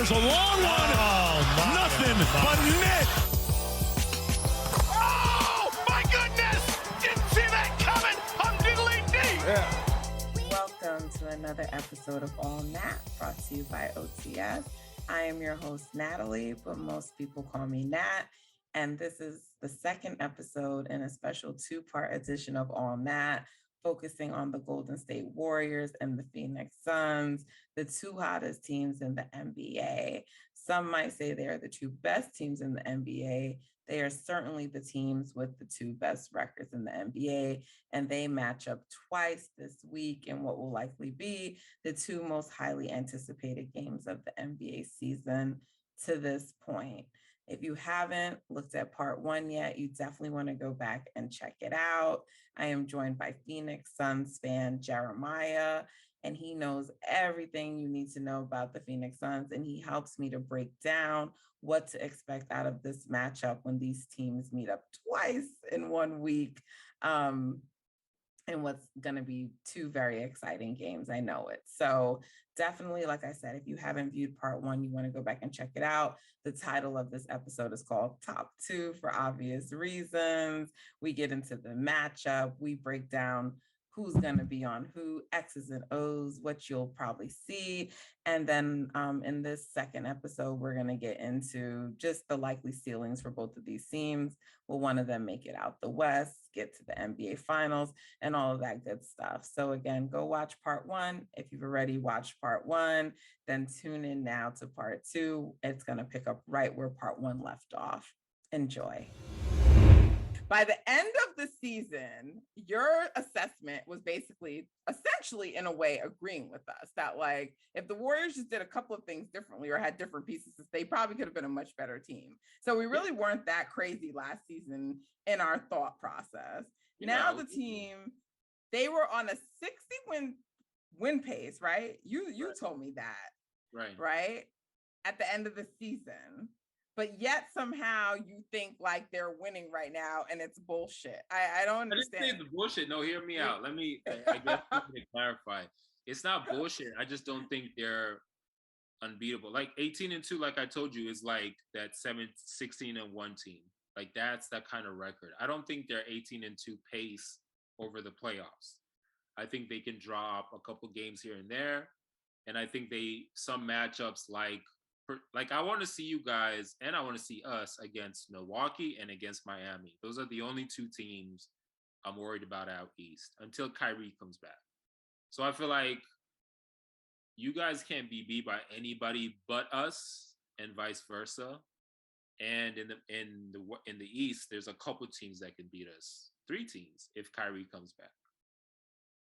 There's a long one. Nothing but net. Oh, my goodness. Didn't see that coming. I'm diddly dee. Yeah. Welcome to another episode of All Nat, brought to you by OTS. I am your host, Natalie, but most people call me Nat. And this is the second episode in a special two-part edition of All Nat, focusing on the Golden State Warriors and the Phoenix Suns, the two hottest teams in the NBA. Some might say they are the two best teams in the NBA. They are certainly the teams with the two best records in the NBA, and they match up twice this week in what will likely be the two most highly anticipated games of the NBA season to this point. If you haven't looked at part one yet, you definitely want to go back and check it out. I am joined by Phoenix Suns fan Jeremiah, and he knows everything you need to know about the Phoenix Suns, and he helps me to break down what to expect out of this matchup when these teams meet up twice in 1 week. And what's going to be two very exciting games. I know it. So definitely, like I said, if you haven't viewed part one, you want to go back and check it out. The title of this episode is called Top Two for obvious reasons. We get into the matchup. We break down who's going to be on who, X's and O's, what you'll probably see. And then in this second episode, we're going to get into just the likely ceilings for both of these teams. Will one of them make it out the West, get to the NBA Finals, and all of that good stuff. So again, go watch part one. If you've already watched part one, then tune in now to part two. It's going to pick up right where part one left off. Enjoy. By the end of the season, your assessment was essentially in a way agreeing with us that like if the Warriors just did a couple of things differently or had different pieces, they probably could have been a much better team. So we really weren't that crazy last season in our thought process. The team, they were on a 60 win pace, right? You told me that, right? At the end of the season. But yet somehow you think like they're winning right now and it's bullshit. I don't understand. I didn't say the bullshit. No, hear me out. I guess to clarify. It's not bullshit. I just don't think they're unbeatable. Like 18-2, like I told you, is like that 16-1 team. Like that's that kind of record. I don't think they're 18-2 pace over the playoffs. I think they can drop a couple games here and there. And I think some matchups like I want to see you guys and I want to see us against Milwaukee and against Miami. Those are the only two teams I'm worried about out East until Kyrie comes back. So I feel like you guys can't be beat by anybody but us and vice versa. And in the East, there's a couple teams that can beat us. 3 teams if Kyrie comes back.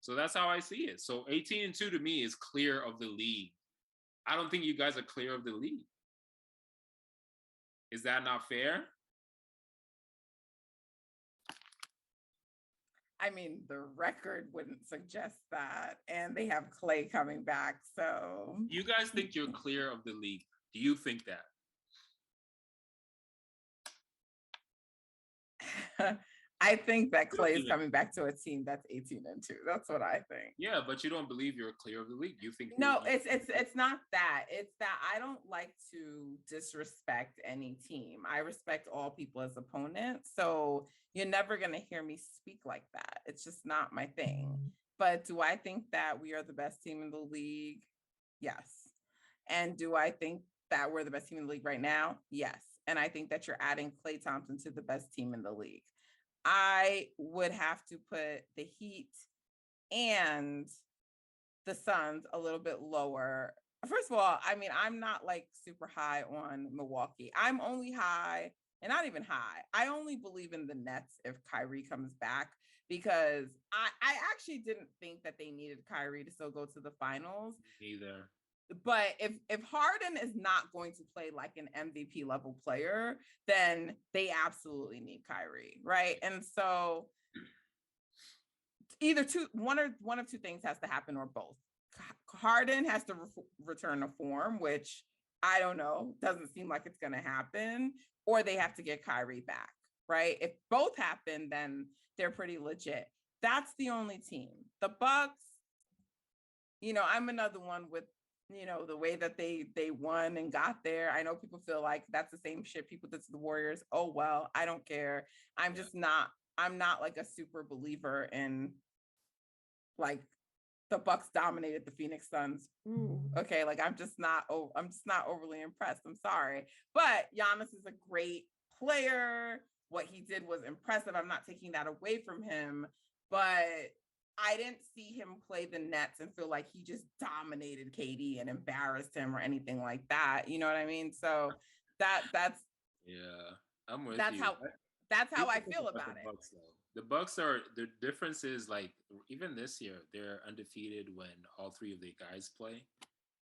So that's how I see it. So 18-2 to me is clear of the league. I don't think you guys are clear of the league. Is that not fair? I mean, the record wouldn't suggest that. And they have Clay coming back. So you guys think you're clear of the league? Do you think that? I think that Clay is coming back to a team that's 18-2. That's what I think. Yeah, but you don't believe you're clear of the league. You think it's not that. It's that I don't like to disrespect any team. I respect all people as opponents. So you're never going to hear me speak like that. It's just not my thing. But do I think that we are the best team in the league? Yes. And do I think that we're the best team in the league right now? Yes. And I think that you're adding Klay Thompson to the best team in the league. I would have to put the Heat and the Suns a little bit lower. First of all, I mean, I'm not like super high on Milwaukee. I'm only high, and not even high. I only believe in the Nets if Kyrie comes back because I actually didn't think that they needed Kyrie to still go to the finals. Either. But if Harden is not going to play like an MVP level player, then they absolutely need Kyrie, right? And so either one of two things has to happen or both. Harden has to return to form, which I don't know, doesn't seem like it's going to happen, or they have to get Kyrie back, right? If both happen, then they're pretty legit. That's the only team. The Bucks, I'm another one with you know, the way that they won and got there. I know people feel like that's the same shit people did to the Warriors. Oh well, I don't care. I'm Yeah. just not. I'm not like a super believer in like the Bucks dominated the Phoenix Suns. Ooh, okay, like I'm just not. Oh, I'm just not overly impressed. I'm sorry, but Giannis is a great player. What he did was impressive. I'm not taking that away from him, but I didn't see him play the Nets and feel like he just dominated KD and embarrassed him or anything like that. You know what I mean? So that's Yeah, I'm with that's you. how that's how Here's I the thing feel about the about it. Bucks, though. The Bucks are the difference is like even this year they're undefeated when all three of the guys play,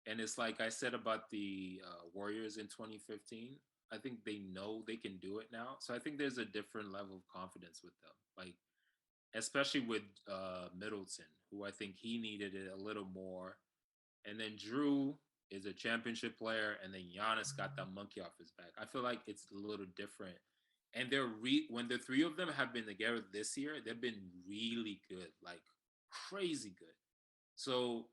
and it's like I said about the Warriors in 2015. I think they know they can do it now, so I think there's a different level of confidence with them. Like especially with Middleton, who I think he needed it a little more, and then Drew is a championship player, and then Giannis got that monkey off his back. I feel like it's a little different. And when the three of them have been together this year, they've been really good, like crazy good. So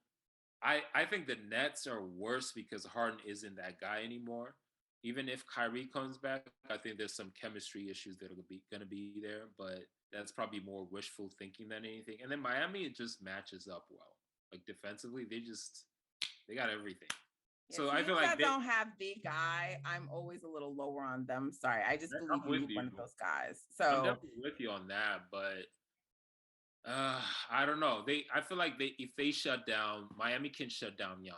I think the Nets are worse because Harden isn't that guy anymore. Even if Kyrie comes back, I think there's some chemistry issues that are gonna be there, but that's probably more wishful thinking than anything. And then Miami, it just matches up well. Like defensively, they got everything. Yeah, So I feel teams like that don't have the guy, I'm always a little lower on them. Sorry, I just believe I'm you with need you. one of those guys. I'm So definitely with you on that, but I don't know. I feel like if they shut down, Miami can shut down Giannis.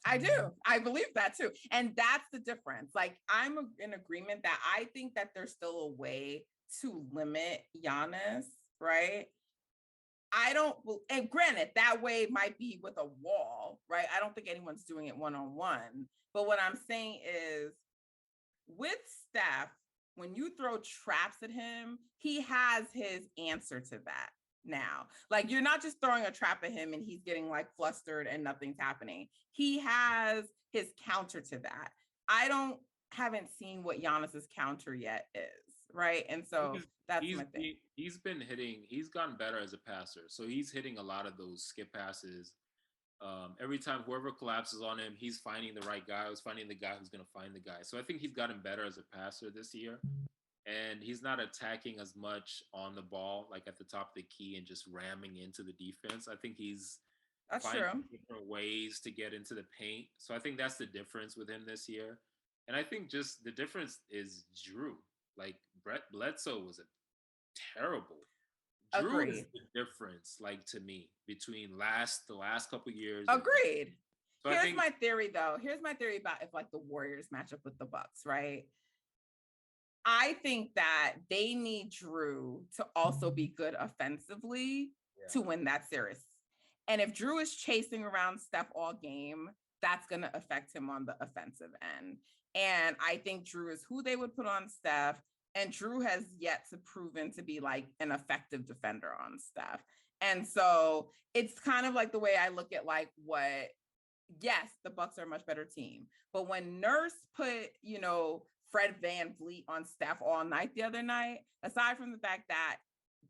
I do. I believe that too. And that's the difference. Like I'm in agreement that I think that there's still a way to limit Giannis, right? I don't, and granted, that way might be with a wall, right? I don't think anyone's doing it one on one. But what I'm saying is with Steph, when you throw traps at him, he has his answer to that now. Like you're not just throwing a trap at him and he's getting like flustered and nothing's happening. He has his counter to that. I don't haven't seen what Giannis's counter yet is, right? And so that's my thing. He's been hitting. He's gotten better as a passer, so he's hitting a lot of those skip passes. Every time whoever collapses on him, he's finding the right guy. He's finding the guy who's going to find the guy. So I think he's gotten better as a passer this year, and he's not attacking as much on the ball, like at the top of the key and just ramming into the defense. I think he's That's finding true. different ways to get into the paint. So I think that's the difference with him this year. And I think just the difference is Drew. Like Brett Bledsoe was a terrible. Drew is Agreed. the difference, like to me, between the last couple years. Agreed. So I Here's think my theory though. Here's my theory about if like the Warriors match up with the Bucks, right? I think that they need Drew to also be good offensively to yeah, win that series. And if Drew is chasing around Steph all game, that's going to affect him on the offensive end. And I think Drew is who they would put on Steph. And Drew has yet to proven to be like an effective defender on Steph. And so it's kind of like the way I look at like what, yes, the Bucks are a much better team. But when Nurse put, you know, Fred Van Vliet on Steph all night the other night, aside from the fact that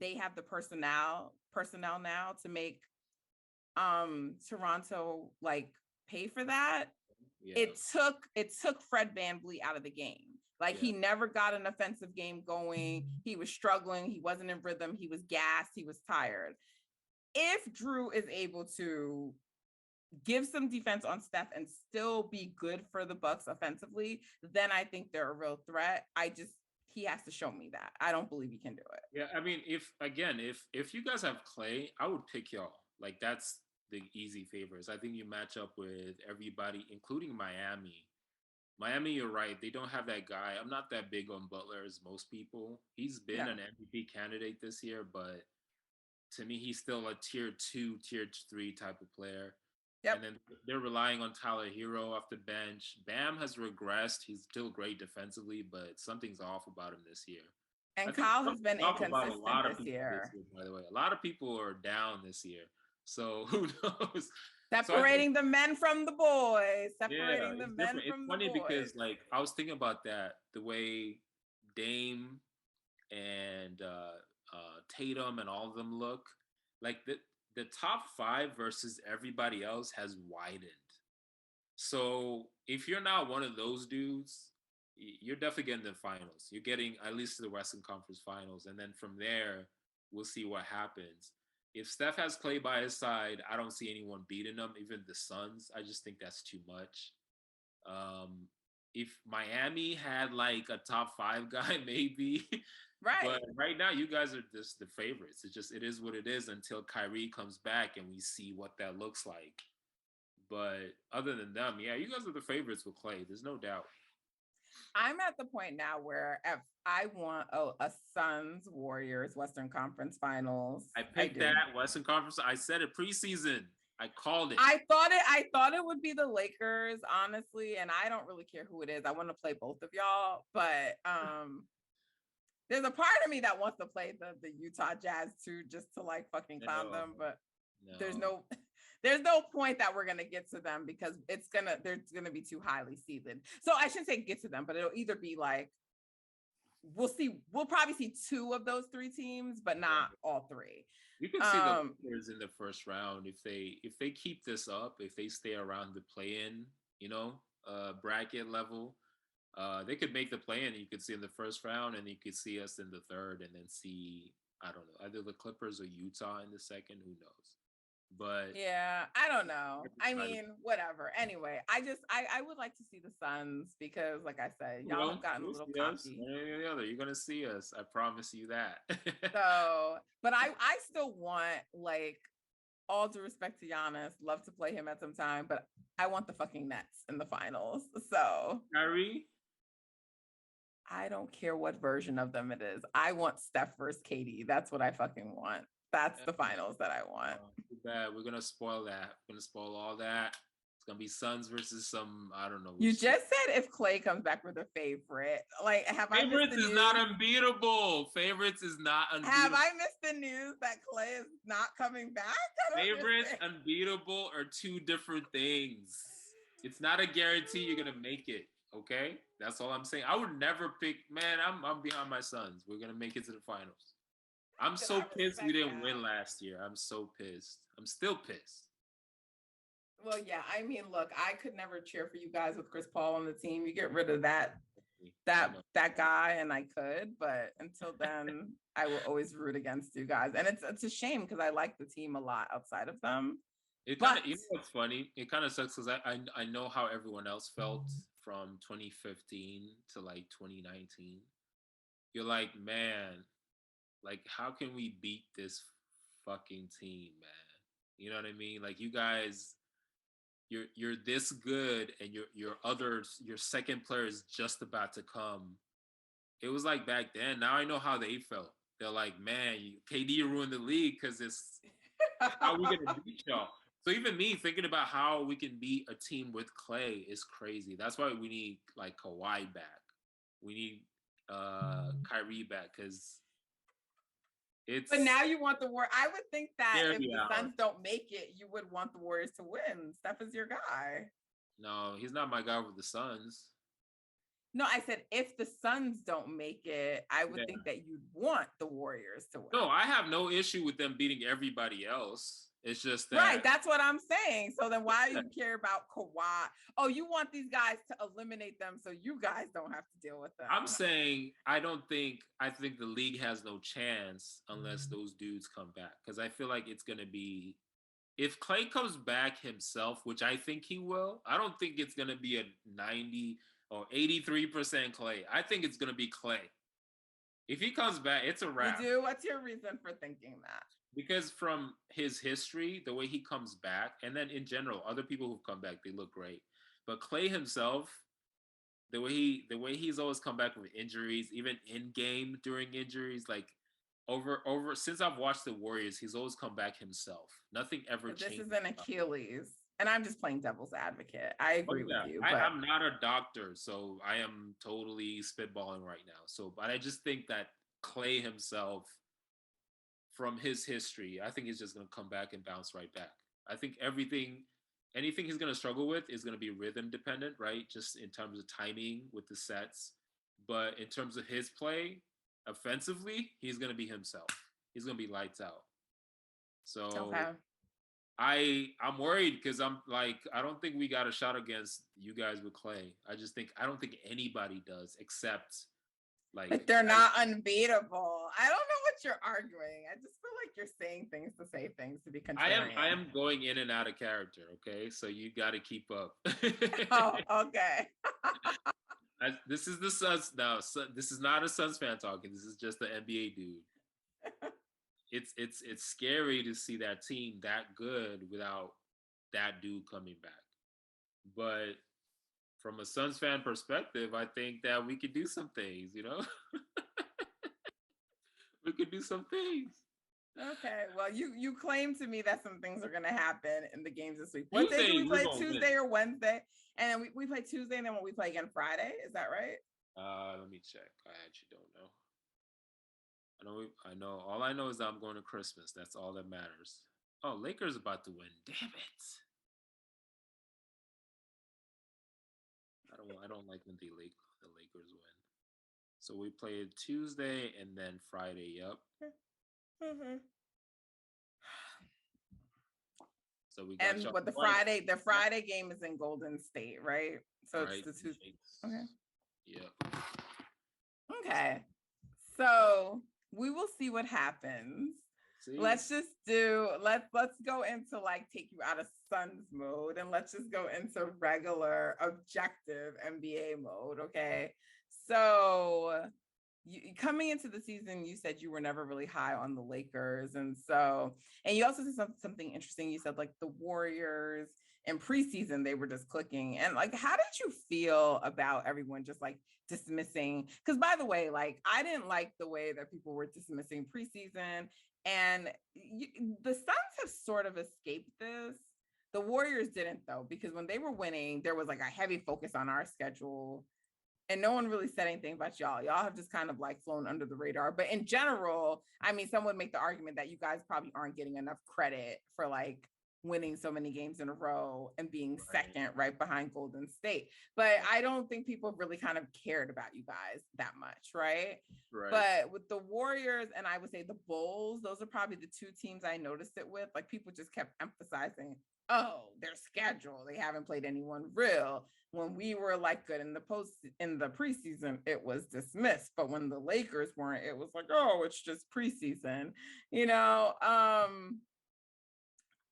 they have the personnel now to make Toronto like pay for that, yeah, it took Fred Van Vliet out of the game. Like yeah. he never got an offensive game going. He was struggling. He wasn't in rhythm. He was gassed. He was tired. If Drew is able to give some defense on Steph and still be good for the Bucks offensively, then I think they're a real threat. He has to show me that. I don't believe he can do it. Yeah, I mean, if you guys have Clay, I would pick y'all. Like that's the easy favors. I think you match up with everybody, including Miami. Miami, you're right. They don't have that guy. I'm not that big on Butler as most people. He's been Yeah. an MVP candidate this year, but to me, he's still a tier 2, tier 3 type of player. Yep. And then they're relying on Tyler Hero off the bench. Bam has regressed. He's still great defensively, but something's off about him this year. I And think Kyle has been something's off about a inconsistent lot of this people this year. year, by the way. A lot of people are down this year. So who knows? So I think, Separating the men from the boys. yeah, Separating the it's men different. It's from the funny boys. because like I was thinking about that, the way Dame and Tatum and all of them look. Like the top five versus everybody else has widened. So if you're not one of those dudes, you're definitely getting the finals. You're getting at least to the Western Conference Finals, and then from there, we'll see what happens. If Steph has Clay by his side, I don't see anyone beating them, even the Suns. I just think that's too much. Um, if Miami had like a top five guy, maybe. Right. But right now, you guys are just the favorites. It's just it is what it is until Kyrie comes back and we see what that looks like. But other than them, yeah, you guys are the favorites with Clay. There's no doubt. I'm at the point now where if I want a Suns Warriors Western Conference Finals. I picked that Western Conference. I said it preseason. I called it. I thought it would be the Lakers, honestly, and I don't really care who it is. I want to play both of y'all, but there's a part of me that wants to play the Utah Jazz too, just to like fucking clown them. But there's no point that we're gonna get to them because they're gonna be too highly seeded. So I shouldn't say get to them, but it'll either be like we'll probably see two of those three teams, but not all three. You can see the Lakers in the first round if they keep this up, if they stay around the play-in, bracket level. They could make the play-in. You could see in the first round, and you could see us in the third, and then see I don't know either the Clippers or Utah in the second. Who knows? But yeah, I don't know. I mean, whatever. Anyway, I would like to see the Suns because, like I said, y'all have gotten a little cocky. You're gonna see us. I promise you that. So, but I still want, like, all due respect to Giannis, love to play him at some time, but I want the fucking Nets in the finals. So Kyrie, I don't care what version of them it is. I want Steph versus Katie. That's what I fucking want. That's the finals that I want. Too bad. We're gonna spoil that. We're gonna spoil all that. It's gonna be Suns versus some I don't know. You just said if Clay comes back, we're the favorite. Like, have I missed the news? Favorites is not unbeatable. Favorites is not unbeatable. Have I missed the news that Clay is not coming back? Favorites, unbeatable are two different things. It's not a guarantee you're gonna make it. Okay, that's all I'm saying. I would never pick. Man, I'm behind my Suns. We're gonna make it to the finals. I'm so pissed we didn't win last year. I'm so pissed. I'm still pissed. Well, yeah. I mean, look, I could never cheer for you guys with Chris Paul on the team. You get rid of that guy, and I could, but until then, I will always root against you guys. And it's a shame because I like the team a lot outside of them. It kind of, what's funny? It kind of sucks because I know how everyone else felt from 2015 to like 2019. You're like, man. Like, how can we beat this fucking team, man? You know what I mean? Like, you guys, you're this good, and your second player is just about to come. It was like back then. Now I know how they felt. They're like, man, KD ruined the league because it's how we gonna beat y'all. So even me thinking about how we can beat a team with Clay is crazy. That's why we need like Kawhi back. We need Kyrie back because. But now you want the Warriors. I would think that if the Suns don't make it, you would want the Warriors to win. Steph is your guy. No, he's not my guy with the Suns. No, I said if the Suns don't make it, I would think that you'd want the Warriors to win. No, I have no issue with them beating everybody else. It's just that... Right, that's what I'm saying. So then why do you care about Kawhi? Oh, you want these guys to eliminate them so you guys don't have to deal with them. I'm saying I think the league has no chance unless those dudes come back. Because I feel like it's going to be... If Clay comes back himself, which I think he will, I don't think it's going to be a 90 or 83% Clay. I think it's going to be Clay. If he comes back, it's a wrap. You do? What's your reason for thinking that? Because from his history, the way he comes back, and then in general, other people who've come back, they look great. But Clay himself, the way he's always come back with injuries, even in game during injuries, like over since I've watched the Warriors, he's always come back himself. Nothing ever changed. This is an Achilles. And I'm just playing devil's advocate. I agree with you. But... I'm not a doctor, so I am totally spitballing right now. But I just think that Clay himself, from his history, I think he's just going to come back and bounce right back. I think anything he's going to struggle with is going to be rhythm dependent, right? Just in terms of timing with the sets. But in terms of his play, offensively, he's going to be himself. He's going to be lights out. So I'm worried because I'm like, I don't think we got a shot against you guys with Clay. I don't think anybody does except like But they're not unbeatable. I don't know what you're arguing. I just feel like you're saying things to say things to be contrarian. I am going in and out of character, okay? So you got to keep up. Oh, okay. This is the Suns now. This is not a Suns fan talking. This is just the NBA dude. It's scary to see that team that good without that dude coming back. But from a Suns fan perspective, I think that we could do some things, you know? We could do some things. Okay. Well, you claim to me that some things are gonna happen in the games this week. What day do we play? Tuesday or Wednesday? And then we play Tuesday, and then we play again Friday. Is that right? Let me check. I actually don't know. I know. All I know is that I'm going to Christmas. That's all that matters. Oh, Lakers about to win. Damn it. I don't like when the Lakers win. So we play it Tuesday and then Friday. Yep. Mm-hmm. So we got what the Friday game is in Golden State, right? So right. It's the Tuesday. Okay. Yep. Okay. So we will see what happens. Let's just let's go into like take you out of Suns mode and let's just go into regular objective NBA mode. Okay. So coming into the season, you said you were never really high on the Lakers. And you also said something interesting. You said like the Warriors in preseason, they were just clicking. And like, how did you feel about everyone just like dismissing? Because by the way, like I didn't like the way that people were dismissing preseason. And the Suns have sort of escaped this. The Warriors didn't though, because when they were winning, there was like a heavy focus on our schedule. And no one really said anything about y'all. Y'all have just kind of like flown under the radar. But in general, I mean, some would make the argument that you guys probably aren't getting enough credit for like winning so many games in a row and being second right behind Golden State. But I don't think people really kind of cared about you guys that much, right? But with the Warriors and I would say the Bulls, those are probably the two teams I noticed it with. Like people just kept emphasizing, oh, their schedule. They haven't played anyone real. When we were like good in the preseason, it was dismissed. But when the Lakers weren't, it was like, oh, it's just preseason. You know, I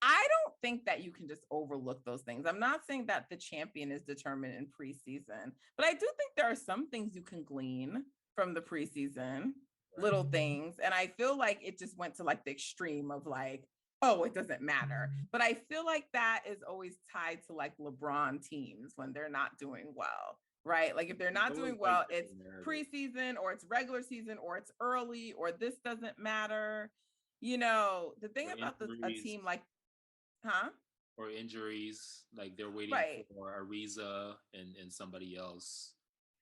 don't think that you can just overlook those things. I'm not saying that the champion is determined in preseason, but I do think there are some things you can glean from the preseason, little things. And I feel like it just went to like the extreme of like, oh, it doesn't matter. But I feel like that is always tied to like LeBron teams when they're not doing well, right? Like if they're not doing well, it's preseason or it's regular season or it's early or this doesn't matter. You know, the thing about a team like, or injuries, like they're waiting for Ariza and somebody else.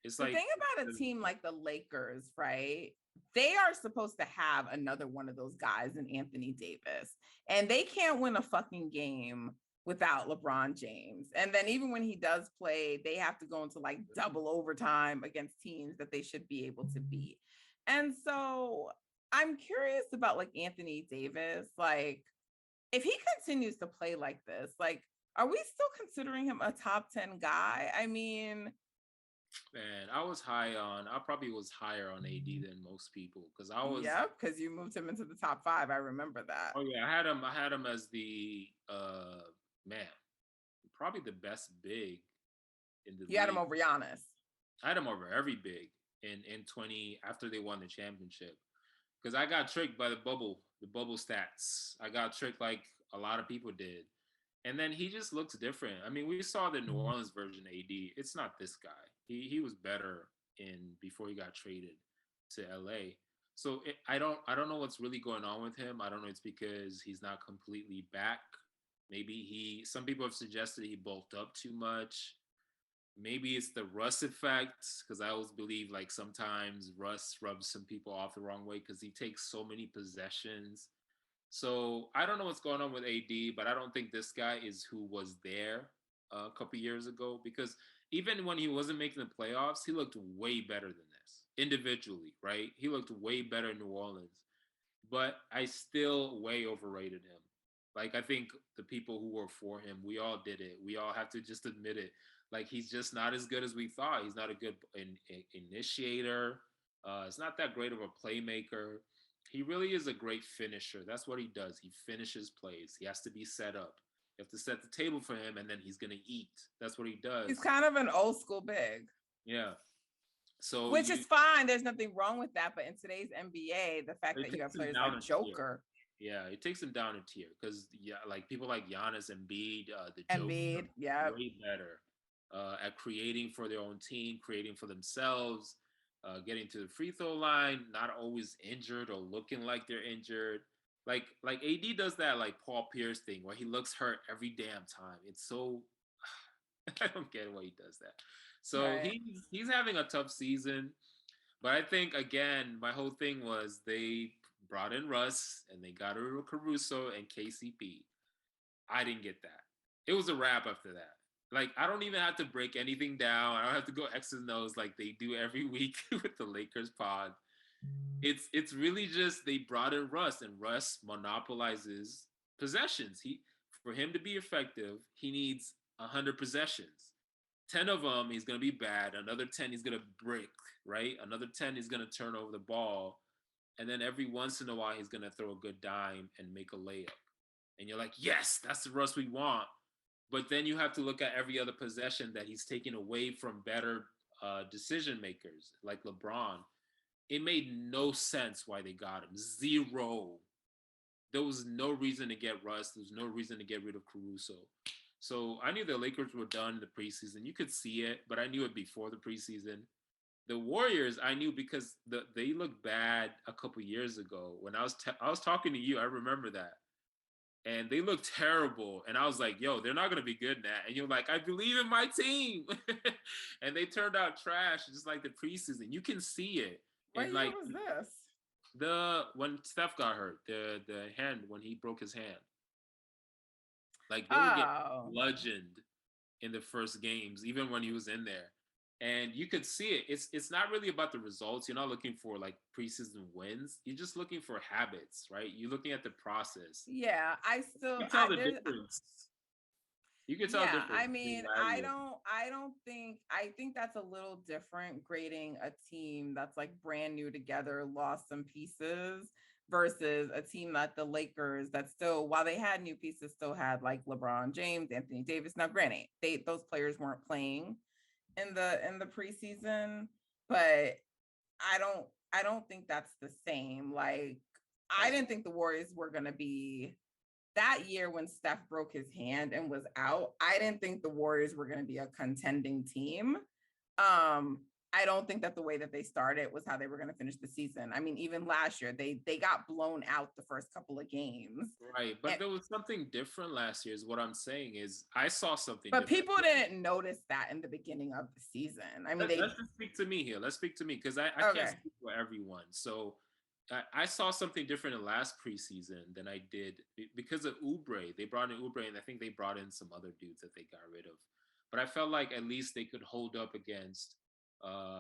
It's the thing about a team like the Lakers, right? They are supposed to have another one of those guys in Anthony Davis, and they can't win a fucking game without LeBron James. And then even when he does play, they have to go into like double overtime against teams that they should be able to beat. And so I'm curious about like Anthony Davis, like if he continues to play like this, like, are we still considering him a top 10 guy? I mean, man, I probably was higher on AD than most people because I was. Yeah, because you moved him into the top 5. I remember that. Oh yeah, I had him as the man, probably the best big in the. You had him over Giannis. I had him over every big in 20 after they won the championship because I got tricked by the bubble stats. I got tricked like a lot of people did. And then he just looks different. I mean, we saw the New Orleans version AD. It's not this guy. He was better before he got traded to LA. So I don't know what's really going on with him. I don't know. It's because he's not completely back. Maybe some people have suggested he bulked up too much. Maybe it's the Russ effect because I always believe like sometimes Russ rubs some people off the wrong way because he takes so many possessions. So I don't know what's going on with AD, but I don't think this guy is who was there a couple years ago because even when he wasn't making the playoffs, he looked way better than this individually, right? He looked way better in New Orleans, but I still way overrated him. Like, I think the people who were for him, we all did it. We all have to just admit it. Like, he's just not as good as we thought. He's not a good initiator. It's not that great of a playmaker. He really is a great finisher. That's what he does. He finishes plays. He has to be set up. You have to set the table for him, and then he's gonna eat. That's what he does. He's kind of an old school big. Yeah. So which is fine. There's nothing wrong with that. But in today's NBA, the fact that you have players like Joker. Yeah, it takes him down a tier because like people like Giannis and Embiid, the Embiid, yeah, way better at creating for their own team, creating for themselves, getting to the free throw line, not always injured or looking like they're injured. Like AD does that like Paul Pierce thing where he looks hurt every damn time. It's so I don't get why he does that. So right. he's having a tough season, but I think again my whole thing was they brought in Russ and they got rid of Caruso and KCP. I didn't get that. It was a wrap after that. Like, I don't even have to break anything down. I don't have to go X's and O's like they do every week with the Lakers pod. It's really just they brought in Russ, and Russ monopolizes possessions. For him to be effective, he needs 100 possessions. 10 of them, he's going to be bad. Another 10, he's going to brick, right? Another 10, he's going to turn over the ball. And then every once in a while, he's going to throw a good dime and make a layup. And you're like, yes, that's the Russ we want. But then you have to look at every other possession that he's taking away from better decision makers like LeBron. It made no sense why they got him. Zero. There was no reason to get Russ. There was no reason to get rid of Caruso. So I knew the Lakers were done in the preseason. You could see it, but I knew it before the preseason. The Warriors, I knew because they looked bad a couple years ago. When I was talking to you, I remember that. And they looked terrible. And I was like, yo, they're not going to be good, Nat. And you're like, I believe in my team. And they turned out trash, just like the preseason. You can see it. What and year like, was this? When Steph got hurt, the hand, when he broke his hand. Like, they were getting bludgeoned in the first games, even when he was in there. And you could see it. It's not really about the results. You're not looking for like preseason wins. You're just looking for habits, right? You're looking at the process. Yeah, I still you can tell the difference. You can tell. Yeah, I mean, I think that's a little different grading a team that's like brand new together, lost some pieces versus a team like the Lakers that still, while they had new pieces, still had like LeBron James, Anthony Davis. Now, granted, those players weren't playing in the preseason, but I don't think that's the same. Like, I didn't think the Warriors were going to be that year when Steph broke his hand and was out. I didn't think the Warriors were going to be a contending team. I don't think that the way that they started was how they were going to finish the season. I mean, even last year, they got blown out the first couple of games. Right, but there was something different last year is what I'm saying is I saw something but different. People didn't notice that in the beginning of the season. I mean, let's just speak to me here. Let's speak to me because I can't speak for everyone. So I saw something different in last preseason than I did because of Oubre. They brought in Oubre, and I think they brought in some other dudes that they got rid of. But I felt like at least they could hold up against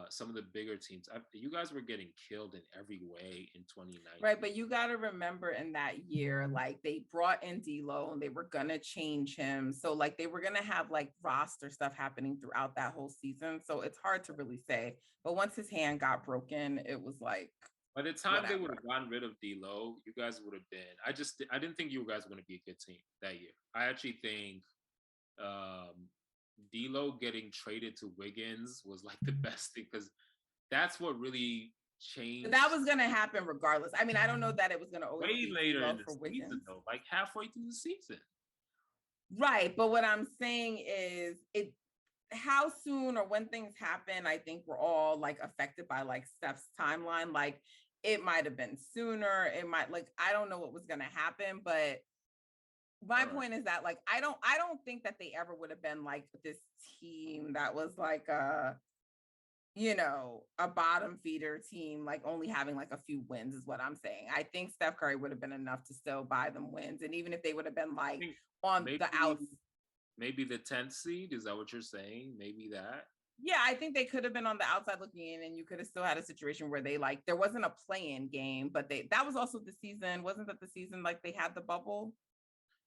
some of the bigger teams. You guys were getting killed in every way in 2019. Right, but you got to remember in that year, like they brought in D'Lo and they were going to change him. So like they were going to have like roster stuff happening throughout that whole season. So it's hard to really say. But once his hand got broken, it was like, by the time they would have gotten rid of D'Lo, you guys would have been. I didn't think you guys were going to be a good team that year. I actually think D'Lo getting traded to Wiggins was like the best thing because that's what really changed. That was going to happen regardless. I mean, I don't know that it was going to always way be later in the for season, Wiggins. though, like halfway through the season. Right, but what I'm saying is how soon or when things happen, I think we're all like affected by like Steph's timeline. Like it might have been sooner. It might I don't know what was going to happen, but my point is that like I don't think that they ever would have been like this team that was like a bottom feeder team, like only having like a few wins is what I'm saying. I think Steph Curry would have been enough to still buy them wins, and even if they would have been like on the outs. Maybe the 10th seed, is that what you're saying? Maybe that. Yeah, I think they could have been on the outside looking in, and you could have still had a situation where they like there wasn't a play-in game, but that was also the season. Wasn't that the season like they had the bubble?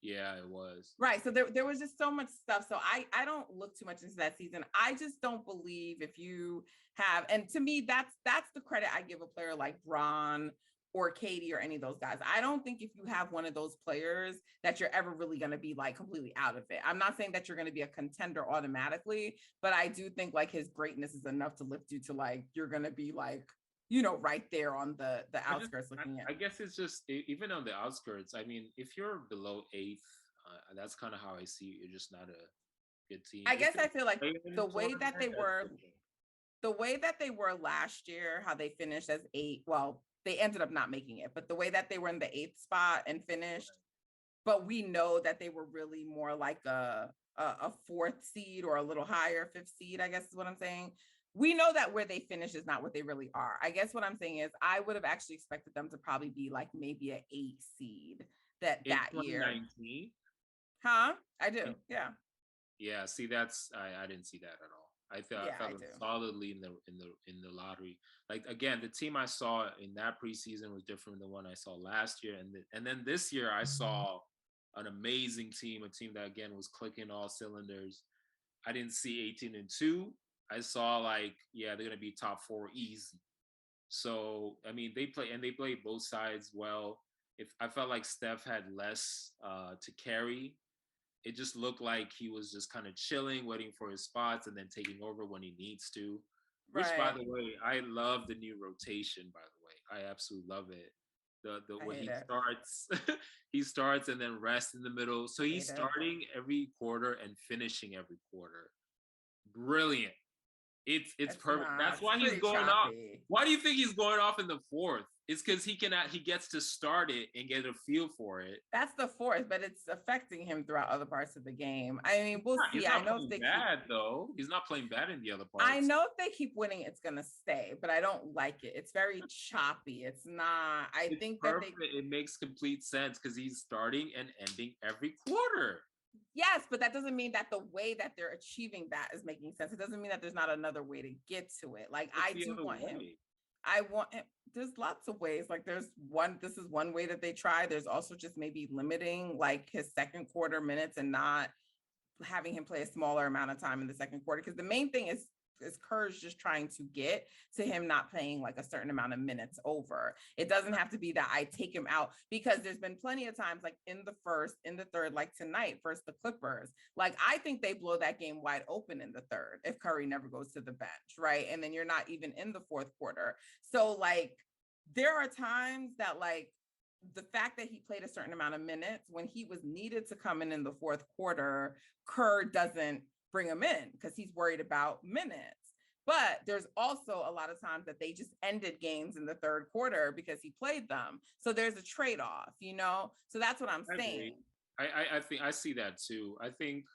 Yeah, it was. Right. So there was just so much stuff. So I don't look too much into that season. I just don't believe if you have, and to me, that's the credit I give a player like Bron or Katie or any of those guys. I don't think if you have one of those players that you're ever really going to be like completely out of it. I'm not saying that you're going to be a contender automatically, but I do think like his greatness is enough to lift you to like, you're going to be like, right there on the outskirts looking in. I guess it's just even on the outskirts. I mean, if you're below eighth, that's kind of how I see it. You're just not a good team. I guess I feel like the way that they Tournament, were, the way that they were last year, how they finished as 8, well, they ended up not making it, but the way that they were in the 8th spot and finished, but we know that they were really more like a 4th seed or a little higher 5th seed, I guess is what I'm saying. We know that where they finish is not what they really are. I guess what I'm saying is I would have actually expected them to probably be like maybe an 8 seed that year. 2019? Huh? I do. Yeah. Yeah, see, that's I didn't see that at all. I felt them solidly in the lottery. Like again, the team I saw in that preseason was different than the one I saw last year, and then this year I saw an amazing team, a team that again was clicking all cylinders. I didn't see 18-2. I saw like, yeah, they're gonna be top 4 easy. So I mean, they play both sides well. If I felt like Steph had less to carry, it just looked like he was just kind of chilling, waiting for his spots, and then taking over when he needs to. Which, by the way, I love the new rotation. By the way, I absolutely love it. The when he starts, he starts and then rests in the middle. So he's starting every quarter and finishing every quarter. Brilliant. It's perfect. That's why he's going off. Why do you think he's going off in the 4th? It's because he gets to start it and get a feel for it. That's the 4th, but it's affecting him throughout other parts of the game. I mean, we'll see. He's not playing bad though. He's not playing bad in the other parts. I know if they keep winning, it's gonna stay, but I don't like it. It's very choppy. It's not. I think perfect. It makes complete sense because he's starting and ending every quarter. Yes, but that doesn't mean that the way that they're achieving that is making sense. It doesn't mean that there's not another way to get to it. Like I do want him. I want him. There's lots of ways. Like this is one way that they try. There's also just maybe limiting like his second quarter minutes and not having him play a smaller amount of time in the second quarter. Because the main thing is Kerr's just trying to get to him not playing like a certain amount of minutes over. It doesn't have to be that I take him out, because there's been plenty of times like in the first, in the third, like tonight versus the Clippers. Like I think they blow that game wide open in the third if Curry never goes to the bench, right? And then you're not even in the 4th quarter. So like there are times that like the fact that he played a certain amount of minutes when he was needed to come in the 4th quarter, Kerr doesn't bring him in because he's worried about minutes. But there's also a lot of times that they just ended games in the 3rd quarter because he played them. So there's a trade-off, So that's what I'm saying. I think I see that too. I think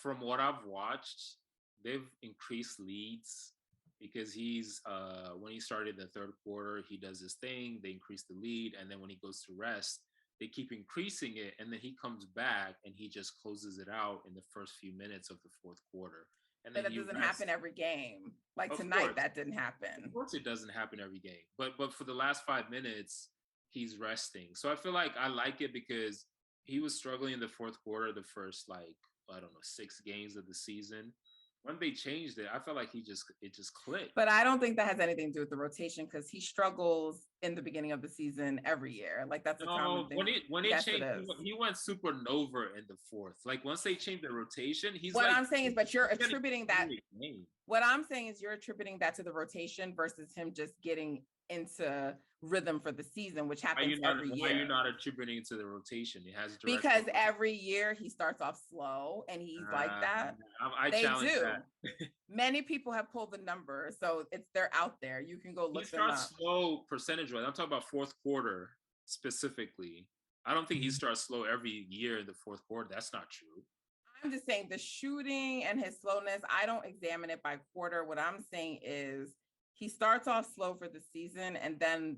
from what I've watched, they've increased leads because he's when he started the 3rd quarter, he does his thing, they increase the lead, and then when he goes to rest, they keep increasing it, and then he comes back and he just closes it out in the first few minutes of the 4th quarter. And then that doesn't happen every game. Like tonight, that didn't happen. Of course, it doesn't happen every game. But for the last 5 minutes, he's resting. So I feel like I like it because he was struggling in the 4th quarter, the first 6 games of the season. When they changed it, I felt like it just clicked. But I don't think that has anything to do with the rotation because he struggles in the beginning of the season every year. Like that's a common thing. When it changed, he went supernova in the 4th. Like once they changed the rotation, he's what I'm saying is, but you're attributing that. What I'm saying is you're attributing that to the rotation versus him just getting into rhythm for the season, which happens every year. Why are you not attributing it to the rotation? It has because every year he starts off slow and he's like that. They challenge do. That. Many people have pulled the numbers, so they're out there. You can go look them up. He starts slow percentage-wise. I'm talking about 4th quarter specifically. I don't think he starts slow every year in the 4th quarter. That's not true. I'm just saying the shooting and his slowness, I don't examine it by quarter. What I'm saying is he starts off slow for the season and then,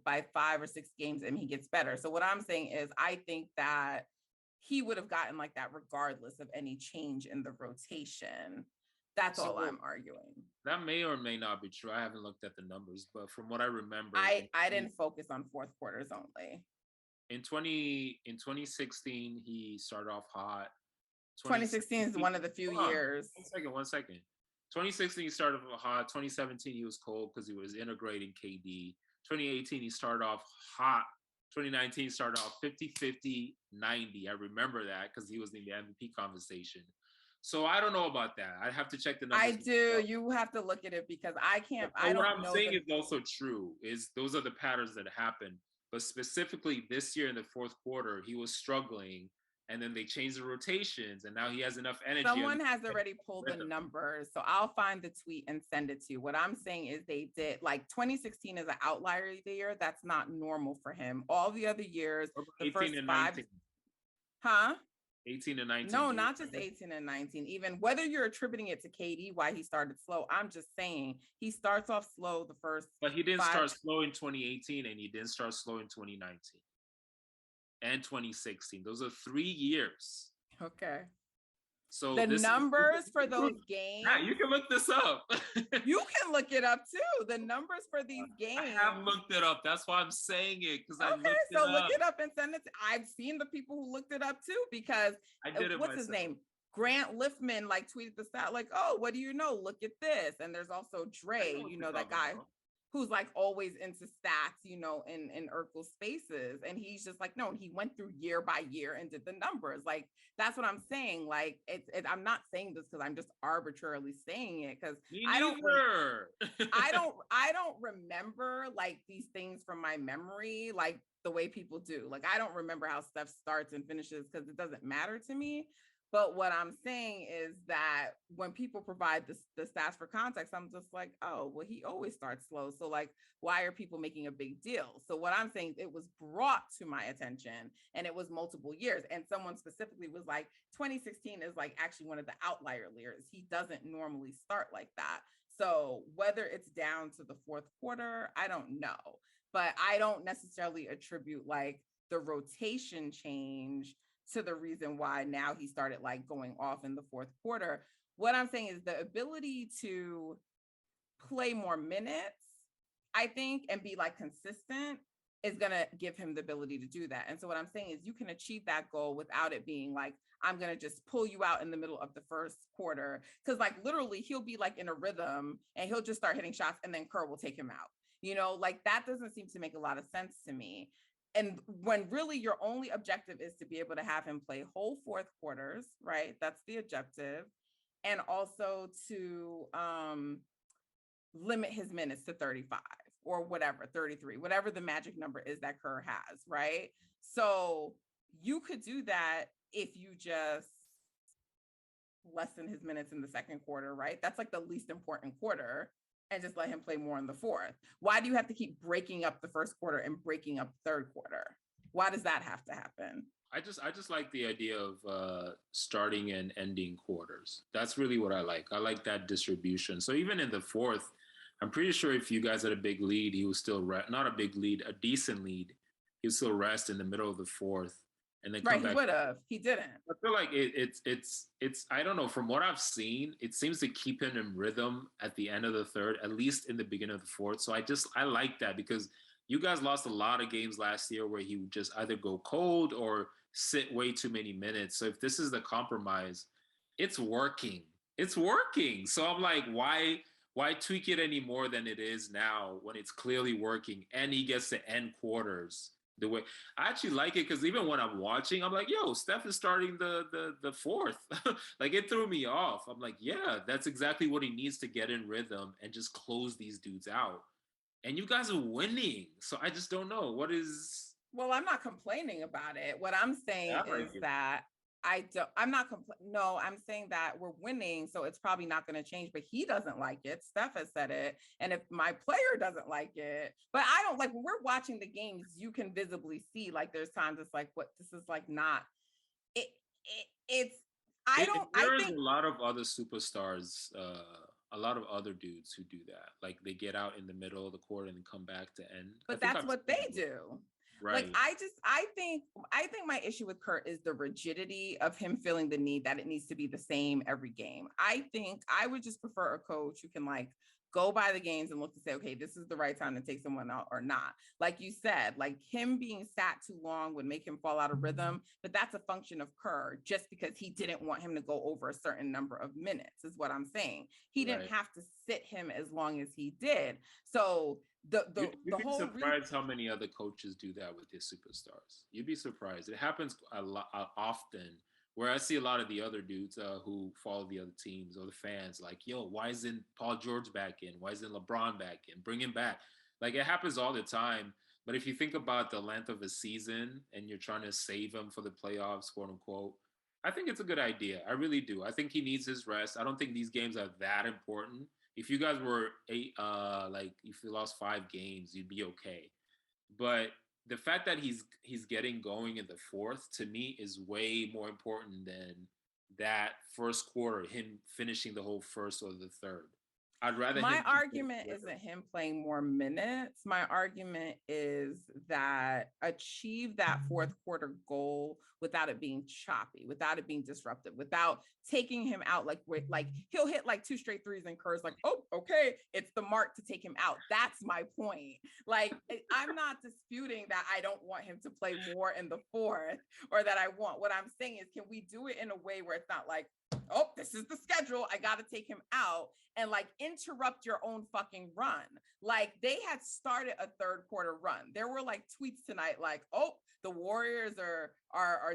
by 5 or 6 games and he gets better. So what I'm saying is I think that he would have gotten like that regardless of any change in the rotation. That's all I'm arguing. That may or may not be true. I haven't looked at the numbers, but from what I remember, I didn't focus on 4th quarters only. in 2016 he started off hot. 2016 is one of the few years. 1 second. 2016 he started off hot. 2017 he was cold because he was integrating KD. 2018 he started off hot. 2019 started off 50-50-90. I remember that because he was in the MVP conversation. So I don't know about that. I have to check the numbers. I do. You have to look at it because I can't. But I don't what I'm know. saying is also true. Is those are the patterns that happen. But specifically this year in the fourth quarter, he was struggling, and then they changed the rotations, and now he has enough energy. Someone has already pulled the numbers, so I'll find the tweet and send it to you. What I'm saying is they did, like 2016 is an outlier year. That's not normal for him. All the other years, the first 5, 18 and 19. No, not just 18 and 19. Even whether you're attributing it to KD why he started slow, I'm just saying he starts off slow the first. But he didn't start slow in 2018, and he didn't start slow in 2019 and 2016. Those are 3 years. Okay. So the numbers for those games. Yeah, you can look this up. You can look it up too. The numbers for these games. I have looked it up. That's why I'm saying it, because I looked it up. Okay, so look it up and send it. I've seen the people who looked it up too, because I did it. What's his name? Grant Liffman like tweeted the stat like, oh, what do you know? Look at this. And there's also Dre, you know, that guy who's like always into stats, you know, in Urkel spaces. And he's just like, no, he went through year by year and did the numbers. Like, that's what I'm saying. Like, I'm not saying this because I'm just arbitrarily saying it because I don't remember like these things from my memory, like the way people do. Like, I don't remember how stuff starts and finishes because it doesn't matter to me. But what I'm saying is that when people provide the stats for context, I'm just like, oh, well, he always starts slow. So like, why are people making a big deal? So what I'm saying, it was brought to my attention and it was multiple years. And someone specifically was like, 2016 is like actually one of the outlier years. He doesn't normally start like that. So whether it's down to the fourth quarter, I don't know. But I don't necessarily attribute like the rotation change to the reason why now he started like going off in the fourth quarter. What I'm saying is the ability to play more minutes, I think, and be like consistent is going to give him the ability to do that. And so what I'm saying is you can achieve that goal without it being like, I'm going to just pull you out in the middle of the first quarter. Cause like literally he'll be like in a rhythm and he'll just start hitting shots and then Kerr will take him out. You know, like that doesn't seem to make a lot of sense to me. And when really your only objective is to be able to have him play whole fourth quarters, right? That's the objective. And also to limit his minutes to 35 or whatever, 33, whatever the magic number is that Kerr has, right? So you could do that if you just lessen his minutes in the second quarter, right? That's like the least important quarter. And just let him play more in the fourth. Why do you have to keep breaking up the first quarter and breaking up the third quarter? Why does that have to happen? I just like the idea of starting and ending quarters. That's really what I like. I like that distribution. So even in the fourth, I'm pretty sure if you guys had a big lead, he was still not a big lead, a decent lead. He would still rest in the middle of the fourth. And then come back. He would have. He didn't. I feel like it's I don't know. From what I've seen, it seems to keep him in rhythm at the end of the third, at least in the beginning of the fourth. So I like that because you guys lost a lot of games last year where he would just either go cold or sit way too many minutes. So if this is the compromise, it's working. It's working. So I'm like, why tweak it any more than it is now when it's clearly working and he gets to end quarters? The way I actually like it because even when I'm watching, I'm like, yo, Steph is starting the fourth. Like it threw me off. I'm like, yeah, that's exactly what he needs to get in rhythm and just close these dudes out. And you guys are winning. So I just don't know. Well, I'm not complaining about it. What I'm saying is that I'm saying that we're winning, so it's probably not going to change, but he doesn't like it. Steph has said it. And if my player doesn't like it, but I don't like when we're watching the games, you can visibly see like there's times it's like, what, this is like not it. There's a lot of other superstars, a lot of other dudes who do that. Like they get out in the middle of the court and come back to end. But that's what they do. Right. Like I think my issue with Kurt is the rigidity of him feeling the need that it needs to be the same every game. I think I would just prefer a coach who can like go by the games and look to say, okay, this is the right time to take someone out or not. Like you said, like him being sat too long would make him fall out of rhythm, but that's a function of Kerr just because he didn't want him to go over a certain number of minutes is what I'm saying. He didn't have to sit him as long as he did. So you'd the be whole surprised how many other coaches do that with their superstars. You'd be surprised. It happens a lot often. Where I see a lot of the other dudes who follow the other teams or the fans, like, yo, why isn't Paul George back in? Why isn't LeBron back in? Bring him back. Like, it happens all the time. But if you think about the length of a season and you're trying to save him for the playoffs, quote unquote, I think it's a good idea. I really do. I think he needs his rest. I don't think these games are that important. If you guys were if you lost 5 games, you'd be okay. But the fact that he's getting going in the fourth to me is way more important than that first quarter, him finishing the whole first or the third. I'd rather my argument isn't him playing more minutes. My argument is that achieve that fourth quarter goal without it being choppy, without it being disruptive, without taking him out like he'll hit like 2 straight threes and Kerr's like, oh, okay, it's the mark to take him out. That's my point. Like, I'm not disputing that I don't want him to play more in the fourth or that I want. What I'm saying is, can we do it in a way where it's not like, oh, this is the schedule, I got to take him out, and like interrupt your own fucking run. Like, they had started a third quarter run. There were like tweets tonight like, oh, the Warriors are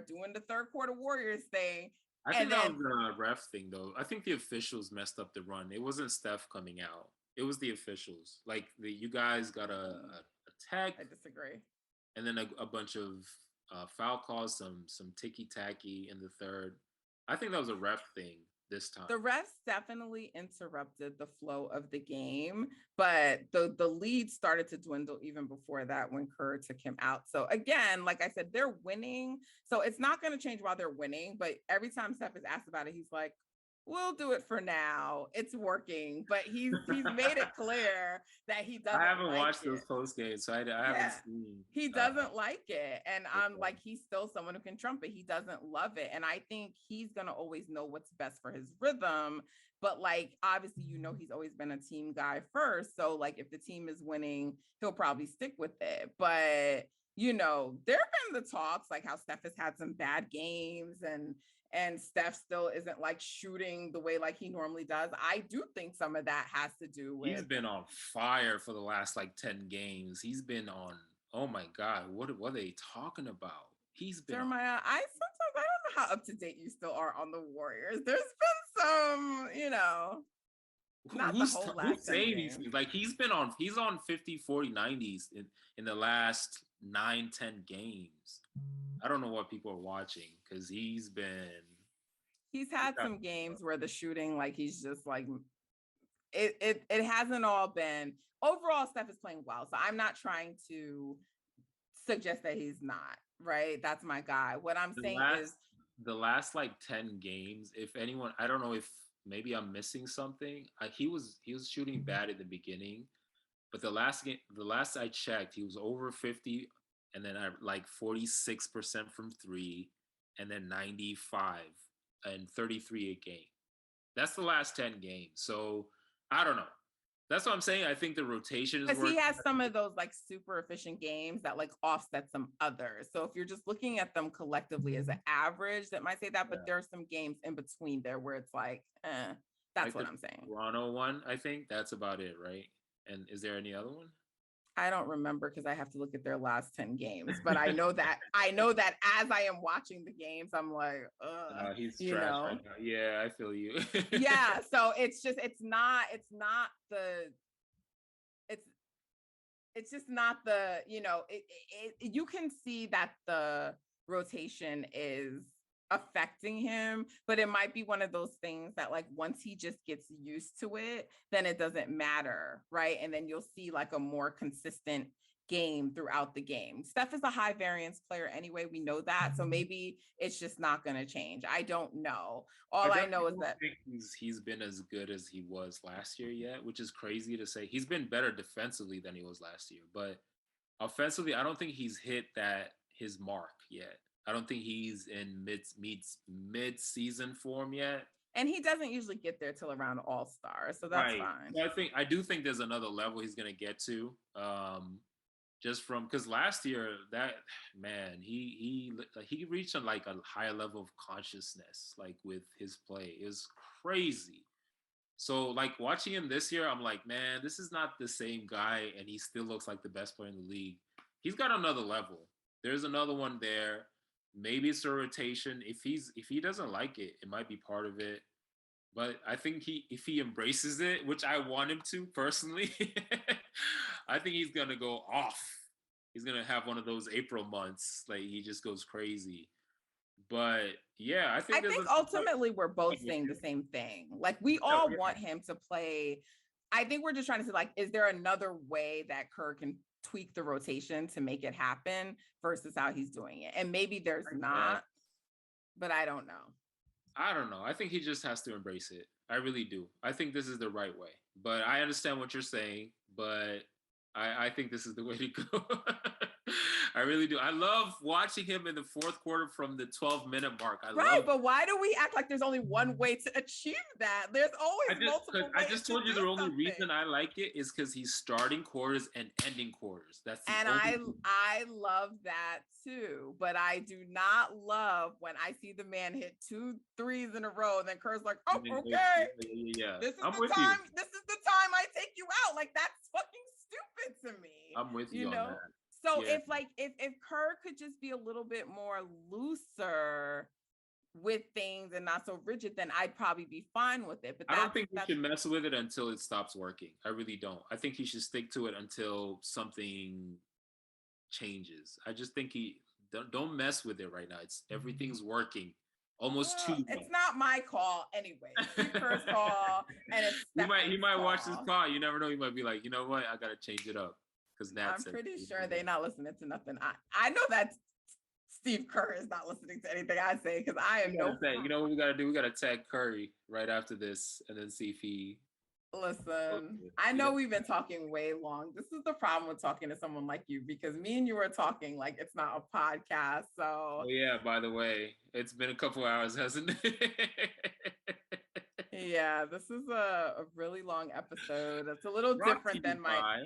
doing the third quarter Warriors thing. I think that was a ref thing, though. I think the officials messed up the run. It wasn't Steph coming out. It was the officials. Like, you guys got a tech. I disagree. And then a bunch of foul calls, some ticky-tacky in the third. I think that was a ref thing this time. The refs definitely interrupted the flow of the game, but the lead started to dwindle even before that when Kerr took him out. So again, like I said, they're winning. So it's not going to change while they're winning, but every time Steph is asked about it, he's like, we'll do it for now. It's working, but he's made it clear that he doesn't. I haven't like watched it. those post games, so I haven't seen. He doesn't like it, and I'm like, he's still someone who can trump it. He doesn't love it, and I think he's gonna always know what's best for his rhythm. But like, obviously, he's always been a team guy first. So like, if the team is winning, he'll probably stick with it. But there have been the talks like how Steph has had some bad games and Steph still isn't like shooting the way like he normally does. I do think some of that has to do with. He's been on fire for the last like 10 games. He's been on. Oh my God, what are they talking about? He's been. Jeremiah, I don't know how up to date you still are on the Warriors. There's been some, not who's, the whole last saying these things? Like he's on 50, 40, 90s in the last 9, 10 games. I don't know what people are watching because he's had some games where the shooting, like he's just like it hasn't all been overall. Steph is playing well, so I'm not trying to suggest that he's not, right? That's my guy. What I'm saying is the last like 10 games, if anyone, I don't know if maybe I'm missing something. He was shooting bad at the beginning, but the last I checked, he was over 50. And then I like 46% from 3, and then 95 and 33 a game. That's the last 10 games. So I don't know. That's what I'm saying. I think the rotation is because he has some of those like super efficient games that like offset some others. So if you're just looking at them collectively as an average, that might say that, but there are some games in between there where it's like, that's like what I'm saying. Toronto one, I think that's about it, right? And is there any other one? I don't remember because I have to look at their last 10 games, but I know that as I am watching the games, I'm like, he's trash right now. Yeah, I feel you. Yeah. So it's just not the, you can see that the rotation is affecting him, but it might be one of those things that like once he just gets used to it, then it doesn't matter, right? And then you'll see like a more consistent game throughout the game. Steph is a high variance player anyway, we know that, so maybe it's just not going to change. I don't know. All I know is that he's been as good as he was last year yet, which is crazy to say. He's been better defensively than he was last year, but offensively I don't think he's hit his mark yet. I don't think he's in mid-season form yet. And he doesn't usually get there till around All-Star, so that's Right. fine. So I do think there's another level he's gonna get to. Just from because last year that man he reached a, like a higher level of consciousness like with his play. It was crazy. So like watching him this year, I'm like, man, this is not the same guy, and he still looks like the best player in the league. He's got another level. There's another one there. Maybe it's a rotation. If he doesn't like it, it might be part of it. But I think if he embraces it, which I want him to personally, I think he's gonna go off. He's gonna have one of those April months, like he just goes crazy. But yeah, I think ultimately we're both saying the same thing. Like we all want him to play. I think we're just trying to say, like, is there another way that Kerr can tweak the rotation to make it happen versus how he's doing it? And maybe there's not, but I don't know. I don't know. I think he just has to embrace it. I really do. I think this is the right way. But I understand what you're saying, but I think this is the way to go. I really do. I love watching him in the fourth quarter from the 12-minute mark. But why do we act like there's only one way to achieve that? There's always multiple ways. I just told you the only reason I like it is because he's starting quarters and ending quarters. That's the only I love that too. But I do not love when I see the man hit 2 threes in a row, and then Kerr's like, "Oh, okay, yeah. This is the time. This is the time I take you out." Like that's fucking stupid to me. I'm with you on that. So if Kerr could just be a little bit more looser with things and not so rigid, then I'd probably be fine with it. But I don't think he should mess with it until it stops working. I really don't. I think he should stick to it until something changes. I just think he don't mess with it right now. It's everything's working. Almost too much. It's not my call anyway. It's Kerr's call, and it's he might watch this call. You never know. He might be like, you know what? I gotta change it up. I'm pretty sure they're not listening to nothing. I know that Steve Kerr is not listening to anything I say because I am you know what we gotta do? We gotta tag Curry right after this and then see if he listen. I know we've been talking way long. This is the problem with talking to someone like you because me and you are talking like it's not a podcast. So yeah, by the way, it's been a couple hours, hasn't it? Yeah, this is a really long episode. It's a little different than my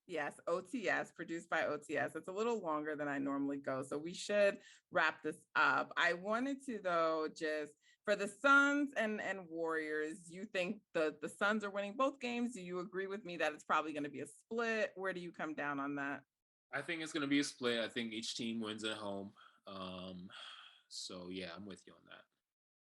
Yes, OTS, produced by OTS. It's a little longer than I normally go, so we should wrap this up. I wanted to, though, just for the Suns and Warriors, you think the Suns are winning both games? Do you agree with me that it's probably going to be a split? Where do you come down on that? I think it's going to be a split. I think each team wins at home. So, yeah, I'm with you on that.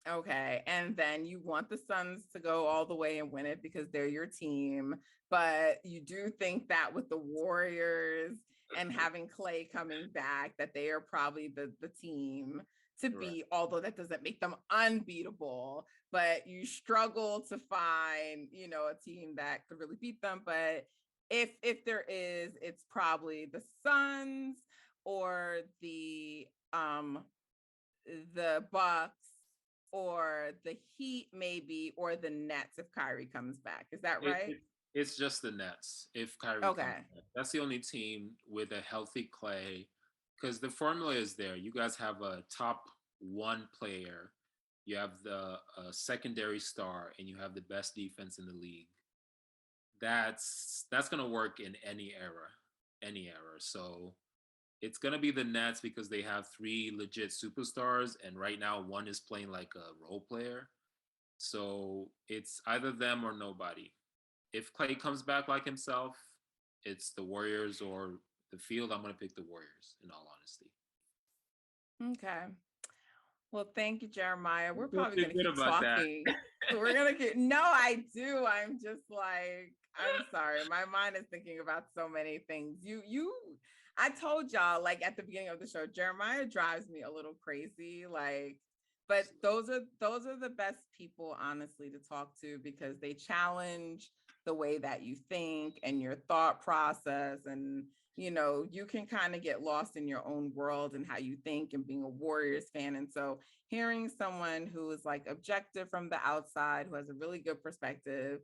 Okay, and then you want the Suns to go all the way and win it because they're your team, but you do think that with the Warriors and having Clay coming back, that they are probably the team to beat, although that doesn't make them unbeatable, but you struggle to find, a team that could really beat them. But if there is, it's probably the Suns or the Bucks, or the Heat maybe, or the Nets if Kyrie comes back. Is that right? It's just the Nets if Kyrie comes back. That's the only team with a healthy Clay because the formula is there. You guys have a top one player, you have the secondary star, and you have the best defense in the league. That's going to work in any era. So it's going to be the Nets because they have 3 legit superstars, and right now one is playing like a role player. So it's either them or nobody. If Clay comes back like himself, it's the Warriors or the field. I'm going to pick the Warriors, in all honesty. Okay. Well, thank you, Jeremiah. We're probably going to keep talking. We're going to no, I do. I'm just like, I'm sorry. My mind is thinking about so many things. I told y'all, like at the beginning of the show, Jeremiah drives me a little crazy. Like, but those are the best people, honestly, to talk to because they challenge the way that you think and your thought process. And, you can kind of get lost in your own world and how you think and being a Warriors fan. And so hearing someone who is like objective from the outside, who has a really good perspective,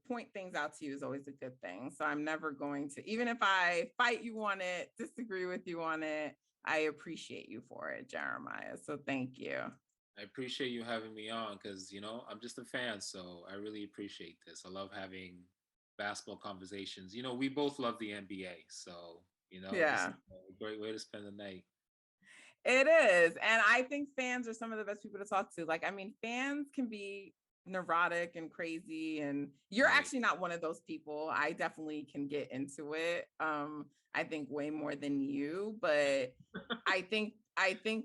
point things out to you is always a good thing. So I'm never going to, even if I fight you on it, disagree with you on it, I appreciate you for it, Jeremiah. So thank you. I appreciate you having me on because, I'm just a fan. So I really appreciate this. I love having basketball conversations. We both love the NBA. So, this is Yeah. a great way to spend the night. It is. And I think fans are some of the best people to talk to. Like, I mean, fans can be neurotic and crazy, and you're Right. actually not one of those people. I definitely can get into it. I think way more than you, but I think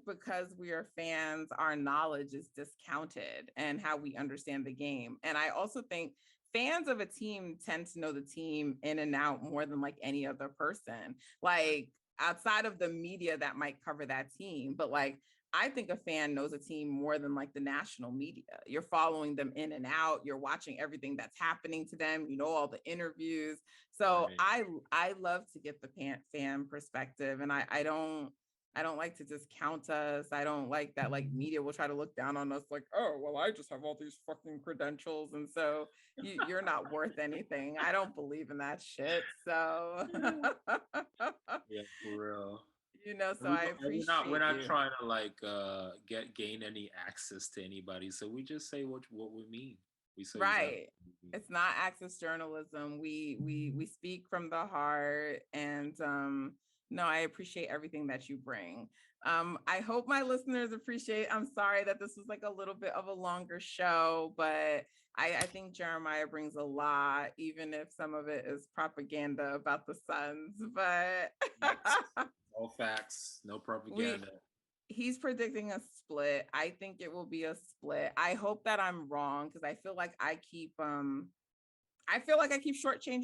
because we are fans, our knowledge is discounted and how we understand the game. And I also think fans of a team tend to know the team in and out more than like any other person. Like outside of the media that might cover that team, but like I think a fan knows a team more than like the national media. You're following them in and out. You're watching everything that's happening to them. You know all the interviews. So Right. I love to get the fan perspective, and I don't like to discount us. I don't like that like media will try to look down on us like, oh, well, I just have all these fucking credentials. And so you're not worth anything. I don't believe in that shit. So, Yeah, for real. so I We're appreciate not you. trying to like gain any access to anybody. So we just say what we mean. We say exactly Right. what we mean. It's not access journalism. We speak from the heart, and no, I appreciate everything that you bring. I hope my listeners appreciate. I'm sorry that this was like a little bit of a longer show, but I think Jeremiah brings a lot, even if some of it is propaganda about the Suns. But Facts. All facts, no we propaganda. he's predicting a split. I think it will be a split. I hope that I'm wrong because I feel like I keep shortchanging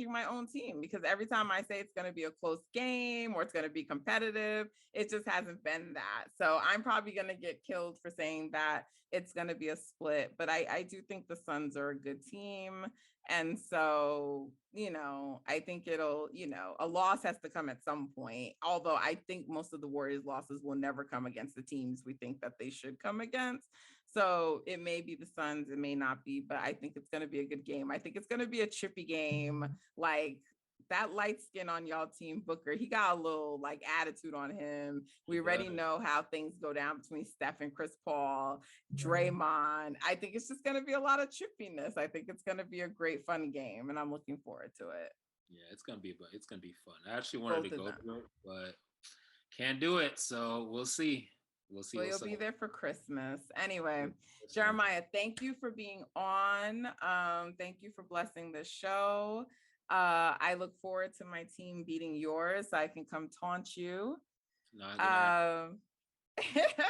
my own team because every time I say it's going to be a close game or it's going to be competitive, it just hasn't been that. So I'm probably going to get killed for saying that it's going to be a split. But I do think the Suns are a good team. And so, I think a loss has to come at some point. Although I think most of the Warriors' losses will never come against the teams we think that they should come against. So it may be the Suns, it may not be, but I think it's going to be a good game. I think it's going to be a trippy game. Like that light skin on y'all team Booker, he got a little like attitude on him. He We already does. know how things go down between Steph and Chris Paul, Draymond. I think it's just going to be a lot of trippiness. I think it's going to be a great fun game, and I'm looking forward to it. Yeah, it's gonna be fun. I actually wanted to Both of go them. to it, but can't do it. So we'll see. We'll see Well, you'll what's up. be there for Christmas. Anyway, Christmas. Jeremiah, thank you for being on. Thank you for blessing the show. I look forward to my team beating yours so I can come taunt you. Not gonna happen.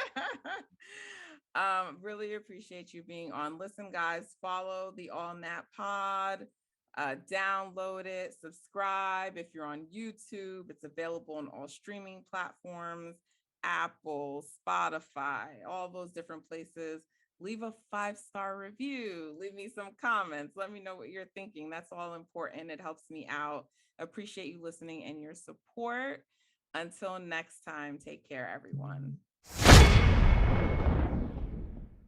Um, really appreciate you being on. Listen, guys, follow the All Nat Pod. Download it, subscribe. If you're on YouTube, it's available on all streaming platforms, Apple, Spotify, all those different places. Leave a 5-star review. Leave me some comments. Let me know what you're thinking. That's all important. It helps me out. Appreciate you listening and your support. Until next time, take care, everyone.